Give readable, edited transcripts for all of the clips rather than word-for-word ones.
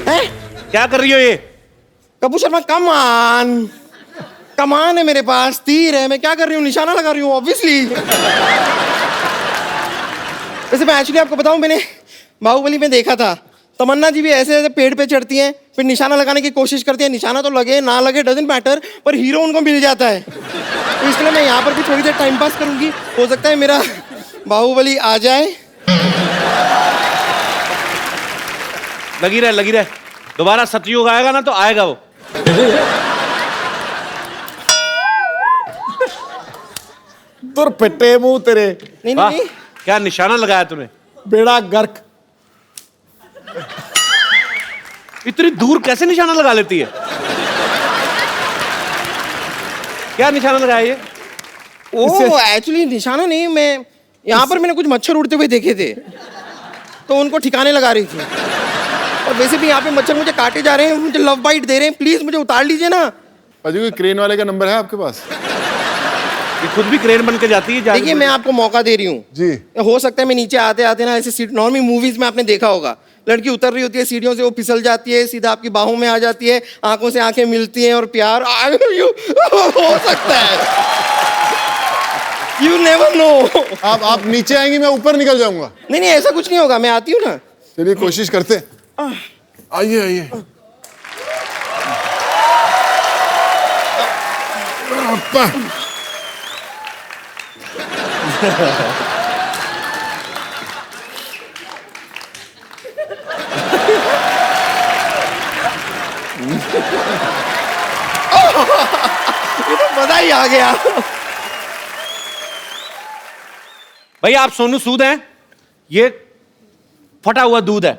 हैं? क्या कर रही हो ये? कपूर शर्मा कमान है मेरे पास, तीर है, मैं क्या कर रही हूँ, निशाना लगा रही हूँ ऑब्वियसली। वैसे मैं एक्चुअली आपको बताऊं, मैंने बाहुबली में देखा था तमन्ना जी भी ऐसे ऐसे पेड़ पे चढ़ती हैं, फिर निशाना लगाने की कोशिश करती है, निशाना तो लगे ना लगे डजंट मैटर, पर हीरो उनको मिल जाता है। तो इसलिए मैं यहाँ पर भी थोड़ी देर टाइम पास करूंगी, हो सकता है मेरा बाहुबली आ जाए। लगी रहे दोबारा सतयुग आएगा ना तो आएगा वो। तुर पिटे मुंह तेरे। नहीं क्या निशाना लगाया तूने? बेड़ा गर्क। इतनी दूर कैसे निशाना लगा लेती है? क्या निशाना लगाया ये? वो एक्चुअली निशाना नहीं, मैं यहाँ पर मैंने कुछ मच्छर उड़ते हुए देखे थे तो उनको ठिकाने लगा रही थी। और वैसे भी यहाँ पे मच्छर मुझे काटे जा रहे हैं, मुझे लव बाइट दे रहे हैं, प्लीज मुझे उतार लीजिए ना। अजी कोई क्रेन वाले का नंबर है आपके पास? ये खुद भी क्रेन बन के जाती है। देखिए मैं आपको मौका दे रही हूँ जी। हो सकता है मैं नीचे आते आते ना ऐसे सीट, नॉर्मली मूवीज में आपने देखा होगा लड़की उतर रही होती है सीढ़ियों से, वो फिसल जाती है, सीधा आपकी बाहों में आ जाती है, आंखों से आंखें मिलती हैं और प्यार हो सकता है। You never know. आप नीचे आएंगी, मैं ऊपर निकल जाऊंगा। नहीं ऐसा कुछ नहीं होगा, मैं आती हूँ ना। चलिए कोशिश करते। आइए ये तो मजा ही आ गया। भाई आप सोनू सूद हैं, ये फटा हुआ दूध है।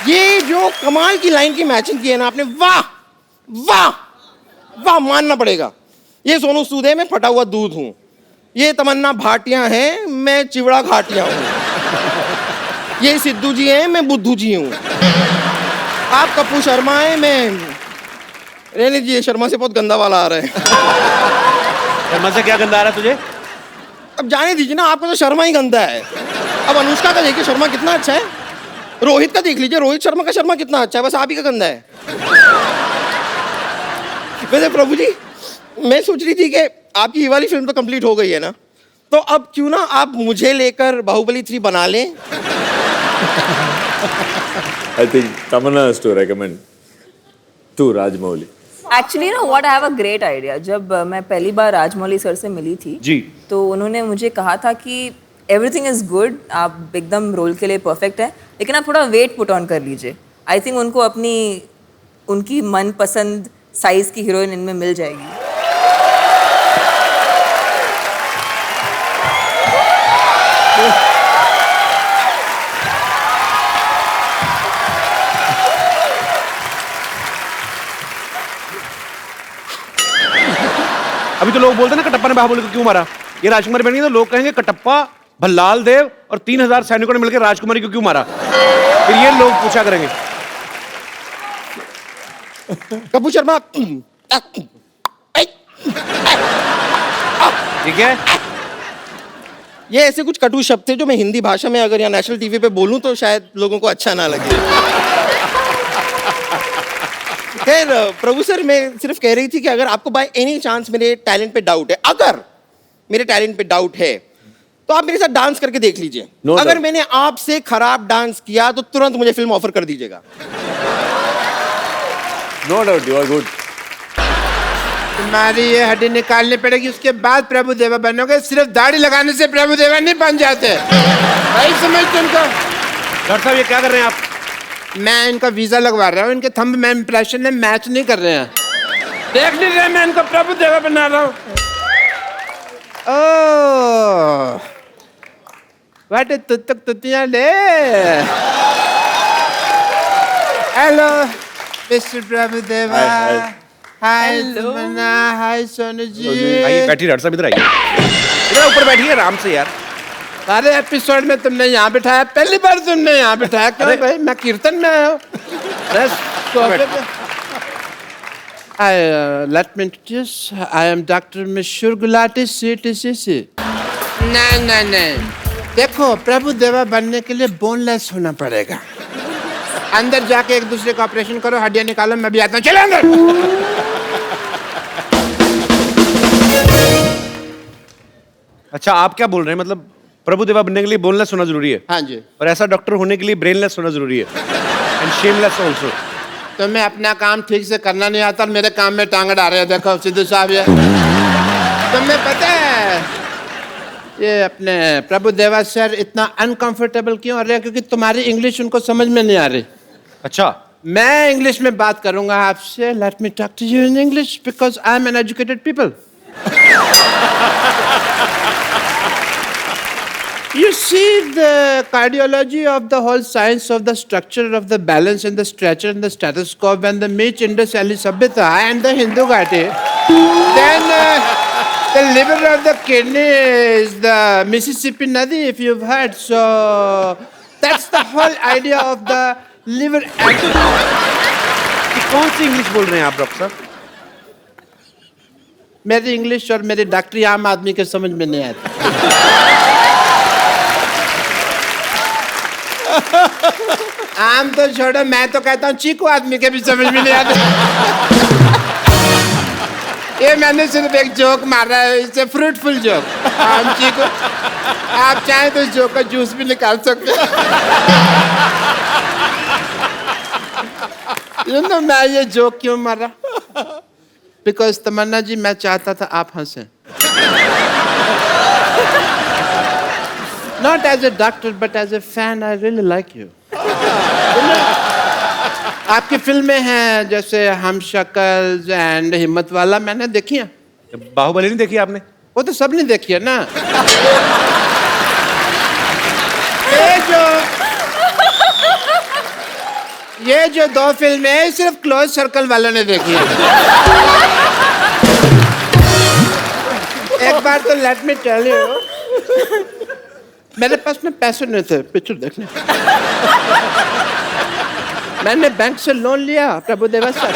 ये जो कमाल की लाइन की मैचिंग की है ना आपने, वाह वाह वाह मानना पड़ेगा। ये सोनू सूद है, मैं फटा हुआ दूध हूं। ये तमन्ना भाटिया है, मैं चिवड़ा घाटिया हूं। ये सिद्धू जी हैं, मैं बुद्धू जी हूं। आप कपूर शर्मा हैं, मैं रहने दीजिए, शर्मा से बहुत गंदा वाला आ रहा है। शर्मा से क्या गंदा आ रहा है तुझे? अब जाने दीजिए ना, आपका तो शर्मा ही गंदा है। अब अनुष्का का देखिए शर्मा कितना अच्छा है, रोहित का देख लीजिए, रोहित शर्मा का शर्मा कितना अच्छा है, बस आप ही का गंदा है। वैसे प्रभु जी मैं सोच रही थी कि आपकी ये वाली फिल्म तो कंप्लीट हो गई है ना, तो अब क्यों ना आप मुझे लेकर बाहुबली 3 बना लें। I think Tamanna has to recommend to Rajmouli. Actually ना what I have a great idea. जब मैं पहली बार राजमौली सर से मिली थी जी, तो उन्होंने मुझे कहा था कि एवरीथिंग इज गुड, आप एकदम रोल के लिए परफेक्ट है, लेकिन आप थोड़ा वेट पुट ऑन कर लीजिए। आई थिंक उनको उनकी मनपसंद साइज की हीरोइन इनमें मिल जाएगी। अभी तो लोग बोलते हैं ना कटप्पा ने बाहुबली को क्यों मारा। ये राजकुमारी बन गई तो लोग कहेंगे कटप्पा, भल्लाल देव और 3000 सैनिकों ने मिलकर राजकुमारी को क्यों मारा, फिर ये लोग पूछा करेंगे। कपूर शर्मा ठीक है, ये ऐसे कुछ कटु शब्द थे जो मैं हिंदी भाषा में अगर या नेशनल टीवी पे बोलूं तो शायद लोगों को अच्छा ना लगे। खैर प्रभु सर मैं सिर्फ कह रही थी कि अगर आपको बाय एनी चांस मेरे टैलेंट पे डाउट है, अगर मेरे टैलेंट पे डाउट है तो आप मेरे साथ डांस करके देख लीजिए। No अगर doubt. मैंने आपसे खराब डांस किया तो तुरंत मुझे फिल्म ऑफर कर दीजिएगा। No doubt, you are good. तुम्हारी ये हड्डी निकालनी पड़ेगी, उसके बाद प्रभु देवा बनोगे। सिर्फ दाढ़ी लगाने से प्रभु देवा नहीं बन जाते भाई, समझ तुमको। डॉक्टर साहब ये क्या कर रहे हैं आप? मैं इनका वीजा लगवा रहा हूँ, इनके थंब में इंप्रेशन में मैच नहीं कर रहे हैं। देख नहीं रहे मैं इनको प्रभु देवा बना रहा हूँ। ओह वाटे तुतक तुतियां ले। हेलो मिस्टर प्रभु देवा। हाय तमन्ना, हाय सोनू जी। आइए बैठिए डॉक्टर साहब, इधर आइए, इधर ऊपर बैठिए आराम से यार। सारे एपिसोड में तुमने यहाँ बिठाया, पहली बार तुमने यहाँ बिठाया क्यों भाई? मैं कीर्तन में आया हूँ। Let me introduce. I am Dr. Mishur Gulati, CTCC. नहीं। देखो, प्रभु देवा बनने के लिए बोनलेस होना पड़ेगा। अंदर जाके एक दूसरे का ऑपरेशन करो, हड्डियां निकालो, मैं भी आता हूँ। चलो अंदर। अच्छा, आप क्या बोल रहे हैं? मतलब प्रभु देवा बनने के लिए बोनलेस होना जरूरी है? हाँ जी। और ऐसा डॉक्टर होने के लिए ब्रेनलेस होना जरूरी है, एंड शेमलेस ऑल्सो। तो मैं अपना काम ठीक से करना नहीं आता और मेरे काम में टांग अड़ा रहे हैं। देखो सिद्धू साहब, ये तुम्हें पता है ये अपने प्रभु देवा सर इतना अनकंफर्टेबल क्यों हो रहे हैं? क्योंकि तुम्हारी इंग्लिश उनको समझ में नहीं आ रही। अच्छा, मैं इंग्लिश में बात करूंगा आपसे। Let me talk to you in English because I am an educated people. You see, the cardiology of the whole science of the structure of the balance and the stretcher and the stethoscope and the Meech Indus Valley Sabhyata and the Hindu Ghati. Then the liver of the kidney is the Mississippi Nadi, if you've heard. So that's the whole idea of the liver. ये कौन सी English बोल रहे हैं आप doctor साहब? मेरी English और मेरी डॉक्टरी आम आदमी के समझ में नहीं आती। आम तो छोड़ो, मैं तो कहता हूँ चीकू आदमी के भी समझ में नहीं आते। ये मैंने सिर्फ एक जोक मारा है, इससे फ्रूटफुल जोक। आम चीकू, आप चाहें तो इस जोक का जूस भी निकाल सकते हैं। You know, मैं ये जोक क्यों मारा? बिकॉज तमन्ना जी, मैं चाहता था आप हंसें। Not as a doctor, but as a fan, I really like you. आपकी फिल्में हैं जैसे हम शक्ल एंड हिम्मत वाला, मैंने देखी है। बाहुबली नहीं देखी आपने? वो तो सब ने देखी है ना। ये जो दो फिल्में हैं सिर्फ क्लोज सर्कल वालों ने देखी है। एक बार तो लेट मी टेल यू, मेरे पास में पैसे नहीं थे पिक्चर देखने। मैंने बैंक से लोन लिया, प्रभु देवा सर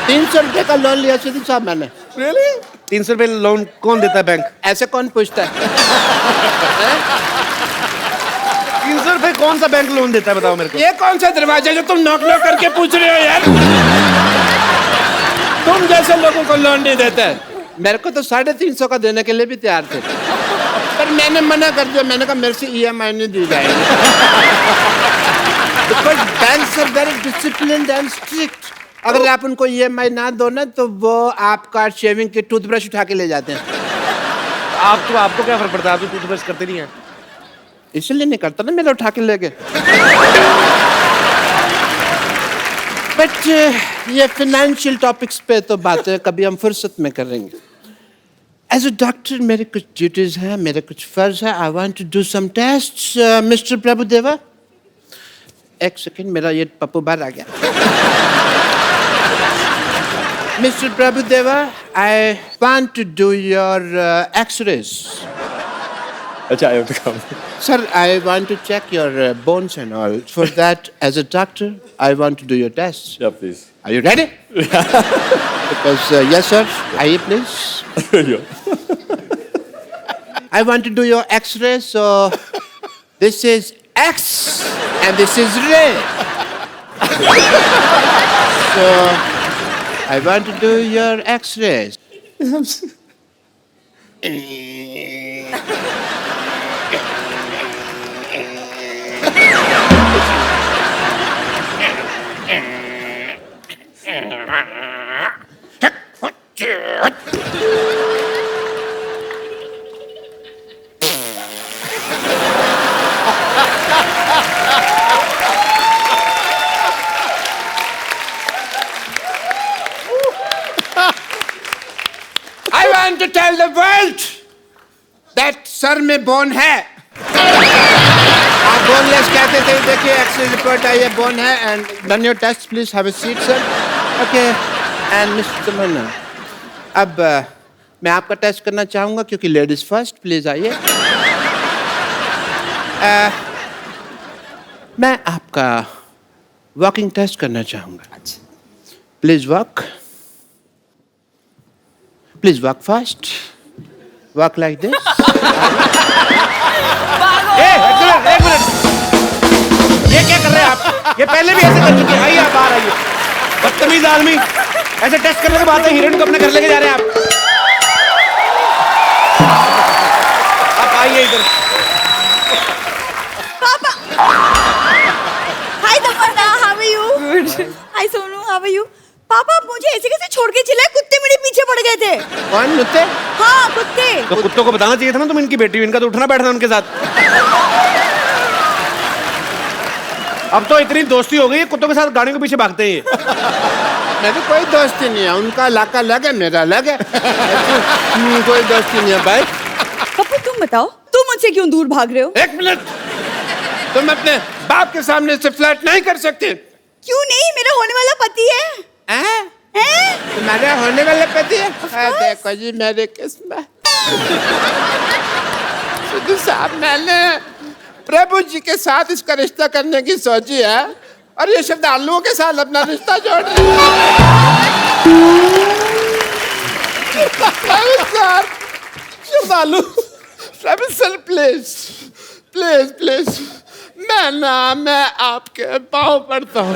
300 रुपये का लोन लिया सिद्धू साहब मैंने। Really? 300 रुपये लोन कौन देता है बैंक? ऐसे कौन पूछता है? 300 रुपये कौन सा बैंक लोन देता है बताओ मेरे को? ये कौन सा दरवाजा जो तुम नॉक नॉक करके पूछ रहे हो यार? तुम जैसे लोगों को लोन नहीं देता है। मेरे को तो 350 का देने के लिए भी तैयार थे, पर मैंने मना कर दिया। मैंने कहा मेरे से EMI नहीं दी जाएगी। Because banks are very disciplined and strict. अगर आप उनको EMI ना दो ना तो वो आपका शेविंग की टूथब्रश उठा के ले जाते हैं। आपको क्या फर्क पड़ता है? आप तो टूथब्रश करते नहीं हैं। इसलिए नहीं करता ना, मेरा उठा के ले गए। बट ये फाइनेंशियल टॉपिक्स पे तो बातें कभी हम फुर्सत में करेंगे। एज अ डॉक्टर मेरे कुछ ड्यूटीज हैं, मेरे कुछ फर्ज है। I want to do some test. Mister Prabhudeva, एक सेकेंड, मेरा ये पप्पू बाहर आ गया। Mister Prabhudeva, I want to do your x rays. अच्छा, I have to come. Sir, I want to check your bones and all. For that, as a doctor, I want to do your tests. Yeah, please. Are you ready? Because, yes, sir. Aye, please. Yeah. I want to do your X-ray. So, this is X and this is ray. So, I want to do your X-rays. I want to tell the world that sir में bone है। आप boneless कहते थे, देखिए x ray report आई है, bone है। And done your test, please have a seat sir. Okay, and mister Tamanna, अब मैं आपका टेस्ट करना चाहूँगा क्योंकि लेडीज फर्स्ट। प्लीज आइए। मैं आपका वॉकिंग टेस्ट करना चाहूँगा। Please walk. Please walk fast. Walk like this. एक मिनट ये क्या कर रहे हैं आप? ये पहले भी ऐसे कर चुके हैं। आइए आप बाहर आइए। बदतमीज आदमी, ऐसे टेस्ट करने के बाद हीरोइन को अपने घर लेके जा रहे हैं आप आइए इधर। Hi Tamanna, how are you? Good. Hi Sonu, how are you? पापा आप मुझे ऐसे कैसे छोड़ के चले? कुत्ते मेरे पीछे पड़ गए थे। कौन कुत्ते? हाँ कुत्ते। तो कुत्तों को बताना चाहिए था ना तुम इनकी बेटी हो, इनका तो उठना बैठना उनके साथ। अब तो इतनी दोस्ती हो गई है, कुत्तों के साथ गाड़ियों के पीछे भागते हैं ये। मेरी कोई दोस्ती नहीं है, उनका इलाका अलग है, मेरा अलग है। कोई दोस्ती नहीं है भाई। पप्पू तुम बताओ, तुम मुझसे क्यों दूर भाग रहे हो? एक मिनट, तुम अपने बाप के सामने से फ्लर्ट नहीं कर सकते? क्यों नहीं, मेरा होने वाला पति है। हैं? हैं? तुम्हारे होने वाले पति है? देखो जी मेरी किस्मत। सिद्धू साहब, मैंने प्रभु जी के साथ इसका रिश्ता करने की सोची है और ये श्रद्धालुओं के साथ अपना रिश्ता जोड़ रही है। श्रद्धालु, सर प्लीज प्लीज प्लीज, मैं आपके पाँव पड़ता हूँ।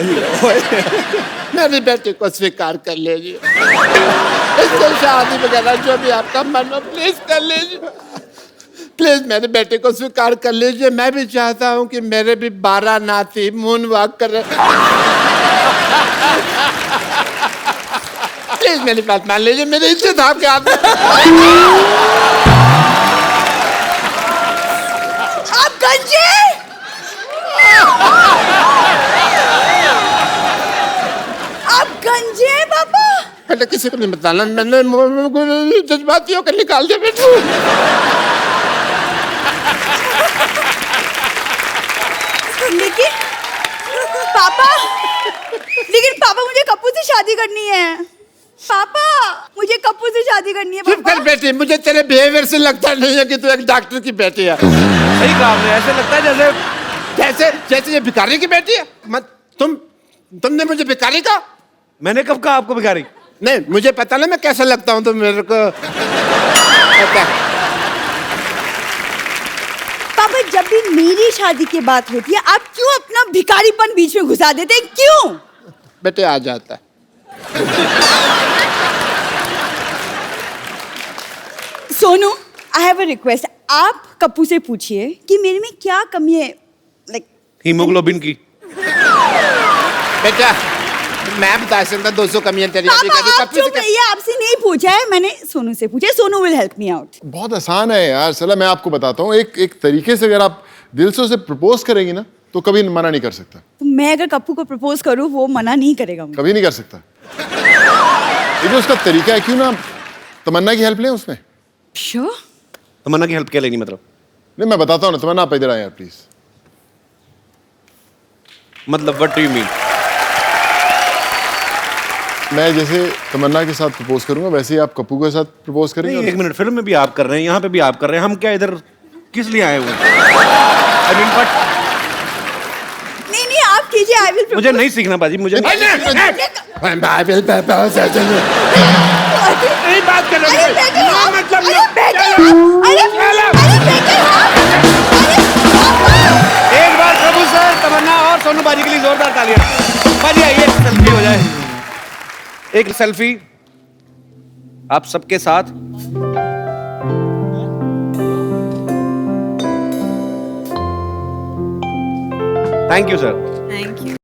मेरी बेटी को स्वीकार कर लीजिए, इससे शादी वगैरह जो भी आपका मन हो प्लीज कर लीजिए। प्लीज मेरे बेटे को स्वीकार कर लीजिए। मैं भी चाहता हूँ कि मेरे भी 12 नाती मून वॉक कर रहे। प्लीज मेरी बात मान लीजिए, मेरी इज्जत आपके हाथ में। आप गंजे, आप गंजे हैं पापा। बेटा किसी को नहीं बताना, मैंने जज्बातियों को निकाल दिया बेटा। लेकिन पापा मुझे कप्पू से शादी करनी है। पापा मुझे कप्पू से शादी करनी है। चुप कर बेटी, मुझे तेरे बिहेवियर से लगता नहीं है कि तू एक डॉक्टर की बेटी है। सही कहा आपने, ऐसे लगता है जैसे जैसे जैसे ये भिखारी की बेटी है। मत तुमने मुझे भिखारी कहा? मैंने कब कहा आपको भिखारी? नहीं मुझे पता ना मैं कैसा लगता हूँ, तो मेरे को पता। पापा जब भी मेरी शादी की बात होती है आप क्यों अपना भिखारीपन बीच में घुसा देते हैं? क्यों? बेटे आ जाता है। सोनू, आई हैव अ रिक्वेस्ट। आप कप्पू से पूछिए कि मेरे में क्या कमी है, लाइक हीमोग्लोबिन की। बेटा मैं बता सकता 200 कमियां तेरी। पापा आप चुप रहिए, आपसे नहीं पूछा है मैंने, सोनू से पूछा है। Sonu will help me out. बहुत आसान है यार, चला मैं आपको बताता हूँ। एक तरीके से अगर आप दिल से उसे प्रपोज करेंगी ना तो कभी मना नहीं कर सकता। तो मैं अगर कप्पू को प्रपोज करूं वो मना नहीं करेगा मुझे? कभी नहीं कर सकता। ये जो उसका तरीका है, क्यों ना तमन्ना की हेल्प लें उसमें। श्योर। तमन्ना की हेल्प क्या लेनी मतलब? नहीं मैं बताता हूँ ना, तमन्ना आप इधर आए यार प्लीज। मतलब व्हाट डू यू मीन? मैं जैसे तमन्ना के साथ प्रपोज करूंगा वैसे ही आप कप्पू के साथ प्रपोज करेंगे। नहीं, एक मिनट, फिल्म में भी आप कर रहे हैं, यहाँ पे भी आप कर रहे हैं, हम क्या इधर किस लिए आए हुए हैं? I mean, but नहीं आप कीजिए, आई विल। मुझे नहीं सीखना बाजी, मुझे नहीं बात कर रहे अरे बैठे हो, आप, मतलब अरे बैठे आप, अरे बैठे आप, एक बार प्रभु सर, तमन्ना और सोनू बाजी के लिए जोरदार तालियां। बाजी आइए, सेल्फी हो जाए। एक सेल्फी आप सबके साथ। Thank you sir. Thank you.